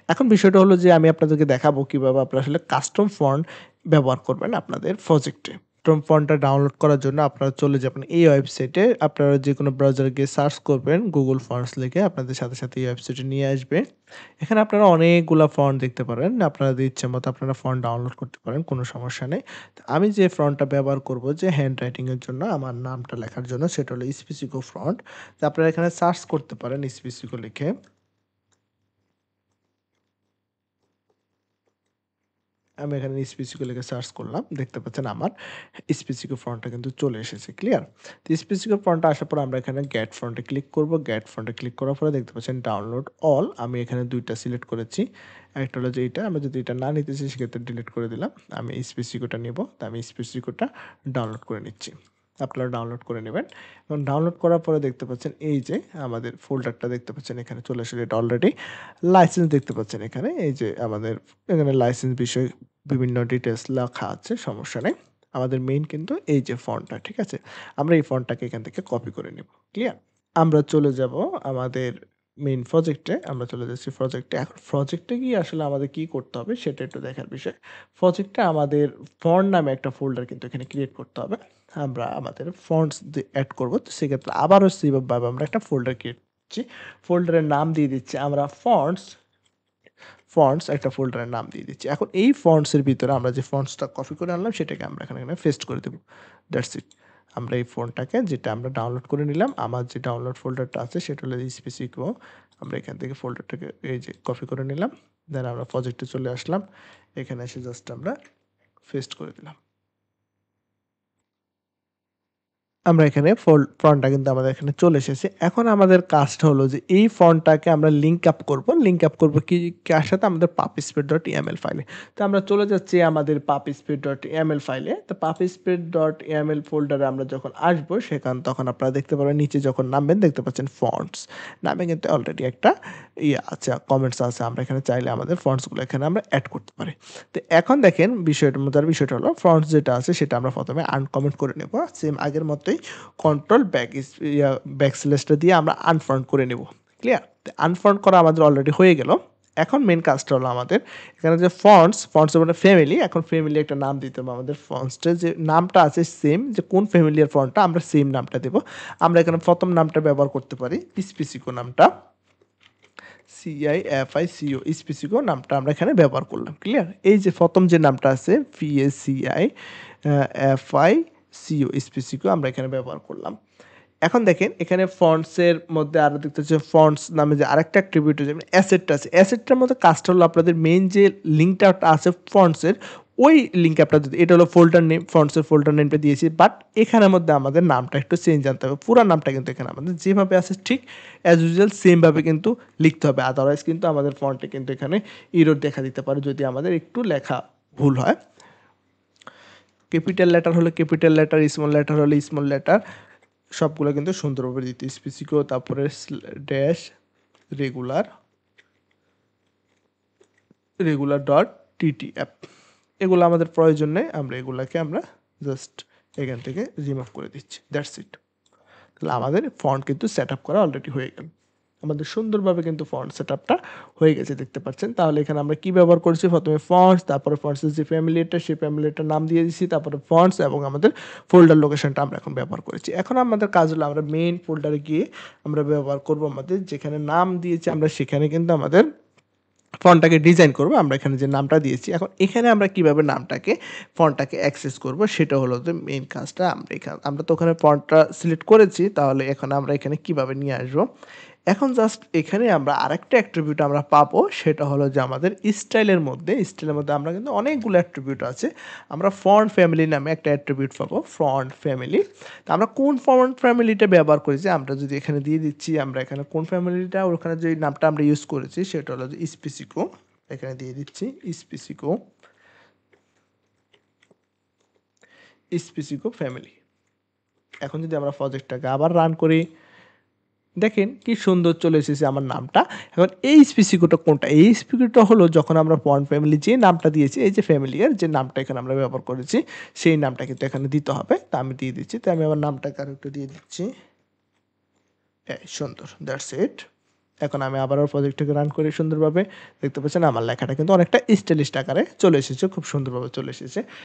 এখন বিষয়টা হলো যে আমি আপনাদেরকে দেখাবো কিভাবে আপনারা আসলে কাস্টম ফন্ট ব্যবহার করবেন আপনাদের প্রজেক্টে। কাস্টম ফন্টটা ডাউনলোড করার জন্য আপনারা চলে যাবেন এই ওয়েবসাইটে। আপনারা যেকোনো ব্রাউজারে গিয়ে সার্চ করবেন Google ফন্টস লিখে আপনাদের সাথে এই ওয়েবসাইটে নিয়ে আসবে। এখানে আপনারা অনেকগুলা ফন্ট দেখতে পারেন। আপনাদের ইচ্ছামত আপনারা ফন্ট ডাউনলোড করতে পারেন, কোনো সমস্যা নেই। তো আমি যে ফন্টটা ব্যবহার করব যে হ্যান্ড রাইটিং এর জন্য আমার নামটা লেখার জন্য সেটা হলো স্পেসিকো ফন্ট। তো আপনারা এখানে সার্চ করতে পারেন স্পেসিকো লিখে। আমি এখানে স্পেসিফিক লিখে সার্চ করলাম। দেখতে পাচ্ছেন আমার স্পেসিফিক ফন্টটা কিন্তু চলে এসেছে। ক্লিয়ার? তো স্পেসিফিক ফন্টটা আসার পর আমরা এখানে গেট ফন্টে ক্লিক করব। গেট ফন্টে ক্লিক করার পরে দেখতে পাচ্ছেন ডাউনলোড অল। আমি এখানে ২ টা সিলেক্ট করেছি। একটা হলো যে এইটা, আমি যদি এটা না নিতে চাই সেক্ষেত্রে ডিলিট করে দিলাম। আমি স্পেসিফিকটা নিব। তো আমি স্পেসিফিকটা ডাউনলোড করে নিচ্ছি। আপনারা ডাউনলোড করে নেবেন এবং ডাউনলোড করার পরে দেখতে পাচ্ছেন এই যে আমাদের ফোল্ডারটা দেখতে পাচ্ছেন এখানে চলে এসেছে। এটা অলরেডি লাইসেন্স দেখতে পাচ্ছেন এখানে। এই যে আমাদের এখানে লাইসেন্স বিষয়ে বিভিন্ন ডিটেইলস লেখা আছে, সমস্যা নেই। আমাদের মেইন কিন্তু এই যে ফন্টটা, ঠিক আছে? আমরা এই ফন্টটাকে এখান থেকে কপি করে নিব। ক্লিয়ার? আমরা চলে যাব আমাদের মেইন প্রজেক্টে। আমরা চলে যাচ্ছি প্রজেক্টে। এখন প্রজেক্টে গিয়ে আসলে আমাদের কি করতে হবে সেটা একটু দেখার বিষয়। প্রজেক্টে আমাদের ফন্ট নামে একটা ফোল্ডার কিন্তু এখানে ক্রিয়েট করতে হবে। আমরা আমাদের ফন্টস এড করব। তো সেক্ষেত্রে আবারও সেভাবে আমরা একটা ফোল্ডার ক্রিয়েট করছি। ফোল্ডারের নাম দিয়ে দিচ্ছি আমরা ফন্টস একটা ফোল্ডারের নাম দিয়ে দিচ্ছি। এখন এই ফন্টসের ভিতরে আমরা যে ফন্টসটা কপি করে আনলাম সেটাকে আমরা এখানে পেস্ট করে দেব। That's it. আমরা এই ফন্টটাকে যেটা আমরা ডাউনলোড করে নিলাম, আমার যে ডাউনলোড ফোল্ডারটা আছে সেটা হলো স্পেসিফিক। আমরা এখান থেকে ফোল্ডারটাকে এই যে কপি করে নিলাম। দেন আমরা প্রজেক্টে চলে আসলাম। এখানে এসে জাস্ট আমরা পেস্ট করে দিলাম। আমরা এখানে ফন্টটা কিন্তু আমাদের এখানে চলে এসেছে। এখন আমাদের কাজটা হলো যে এই ফন্টটাকে আমরা লিঙ্ক আপ করব। লিঙ্ক আপ করব কার সাথে? আমাদের puppyspeed.yaml ফাইলে। তো আমরা চলে যাচ্ছি আমাদের puppyspeed.yaml ফাইলে। তো puppyspeed.yaml ফোল্ডারে আমরা যখন আসবো তখন আপনারা দেখতে পারবেন নিচে যখন নামবেন দেখতে পাচ্ছেন ফন্টস। নামে কিন্তু অলরেডি একটা আছে, কমেন্টস আছে। আমরা এখানে চাইলে আমাদের ফন্টসগুলো এখানে আমরা এড করতে পারি। তো এখন দেখেন মজার বিষয়টা হলো ফন্টস যেটা আছে সেটা আমরা প্রথমে আনকমেন্ট করে নেব। সেম আগের মতোই কন্ট্রোল ব্যাকস্ল্যাশটা দিয়ে আমরা আনফ্রন্ট করে নেব। ক্লিয়ার? তো আনফ্রন্ট করা আমাদের অলরেডি হয়ে গেল। এখন মেইন কাজটা হলো আমাদের এখানে যে ফন্টসের মানে ফ্যামিলি, এখন ফ্যামিলি একটা নাম দিতে হবে আমাদের। ফন্টসটার যে নামটা আছে সেম, যে কোন ফ্যামিলির ফন্টটা আমরা সেম নামটা দেব। আমরা এখানে প্রথম নামটা ব্যবহার করতে পারি স্পেসিকো নামটা। CIFICO স্পেসিফিক নামটা আমরা এখানে ব্যবহার করলাম। ক্লিয়ার? এই যে প্রথম যে নামটা আছে FICO স্পেসিফিক আমরা এখানে ব্যবহার করলাম। এখন দেখেন এখানে ফন্টসের মধ্যে আরো দেখতে হচ্ছে ফন্টস নামে যে আরেকটা অ্যাট্রিবিউট যেমন অ্যাসেটটা আছে। অ্যাসেটটার মধ্যে কাজটা হলো আপনাদের মেইন যে লিঙ্কটা আছে ফন্টসের, ওই লিঙ্কে আপনাদের এটা হলো ফোল্ডার নেম, ফন্টসের ফোল্ডার নেমটা দিয়েছি। বাট এখানের মধ্যে আমাদের নামটা একটু চেঞ্জ আনতে হবে। পুরা নামটা কিন্তু এখানে আমাদের যেভাবে আছে ঠিক অ্যাজ ইউজুয়াল সেম ভাবে কিন্তু লিখতে হবে। আদারওয়াইজ কিন্তু আমাদের ফন্টে কিন্তু এখানে এরর দেখা দিতে পারে যদি আমাদের একটু লেখা ভুল হয়। ক্যাপিটাল লেটার হলে ক্যাপিটাল লেটার, স্মল লেটার হলে স্মল লেটার, সবগুলো কিন্তু সুন্দরভাবে দিতে স্পেসিফিক, তারপরে ড্যাশ রেগুলার ডট টিটিএফ এগুলো আমাদের প্রয়োজন নেই। আমরা জাস্ট এখান থেকে রিমুভ করে দিচ্ছি। That's it. তাহলে আমাদের ফন্ট কিন্তু সেট আপ করা অলরেডি হয়ে গেল। আমাদের সুন্দরভাবে কিন্তু ফন্ট সেট আপটা হয়ে গেছে দেখতে পাচ্ছেন। তাহলে এখানে আমরা কি ব্যবহার করেছি? প্রথমে ফন্টস, তারপরে ফন্টসের যে ফ্যামিলিটা সেই ফ্যামিলিটার নাম দিয়ে দিচ্ছি, তারপরে ফন্টস এবং আমাদের ফোল্ডার লোকেশনটা আমরা এখন ব্যবহার করেছি। এখন আমাদের কাজ হলো আমরা মেইন ফোল্ডারে গিয়ে আমরা ব্যবহার করব আমাদের যেখানে নাম দিয়েছি আমরা সেখানে কিন্তু আমাদের ফন্টটাকে ডিজাইন করব। আমরা এখানে যে নামটা দিয়েছি, এখন এখানে আমরা কিভাবে ফন্টটাকে অ্যাক্সেস করব সেটা হলো যে মেইন কাজটা। আমরা তো ওখানে ফন্টটা সিলেক্ট করেছি, তাহলে এখন আমরা এখানে কিভাবে নিয়ে আসবো? এখন জাস্ট এখানে আমরা আরেকটা অ্যাট্রিবিউট আমরা পাবো, সেটা হলো যে আমাদের স্টাইলের মধ্যে আমরা কিন্তু অনেকগুলো অ্যাট্রিবিউট আছে। আমরা ফন্ট ফ্যামিলি নামে একটা অ্যাট্রিবিউট পাবো, ফন্ট ফ্যামিলি। তো আমরা কোন ফন্ট ফ্যামিলিটা ব্যবহার করেছি আমরা যদি এখানে দিয়ে দিচ্ছি, আমরা এখানে কোন ফ্যামিলিটা ওখানে যে নামটা আমরা ইউজ করেছি সেটা হলো যে স্পেসিকো। এখানে দিয়ে দিচ্ছি স্পেসিকো ফ্যামিলি। এখন যদি আমরা প্রজেক্টটাকে আবার রান করি, দেখেন কি সুন্দর চলে এসেছে আমার নামটা। এখন এই স্পেসিফিকটা কোনটা? এই স্পেসিফিকটা হলো যখন আমরা ফন্ট ফ্যামিলি যে নামটা দিয়েছি, এই যে ফ্যামিলিয়ার যে নামটা এখানে আমরা ব্যবহার করেছি সেই নামটা কিন্তু এখানে দিতে হবে। তা আমি দিয়ে দিচ্ছি। তো আমি আমার নামটাকে আরেকটু দিয়ে দিচ্ছি। সুন্দর, দ্যাটস ইট। এখন আমি আবারও প্রজেক্টটাকে রান করি সুন্দরভাবে। দেখতে পাচ্ছেন আমার লেখাটা কিন্তু অনেকটা স্টাইলিশ আকারে চলে এসেছে, খুব সুন্দরভাবে চলে এসেছে।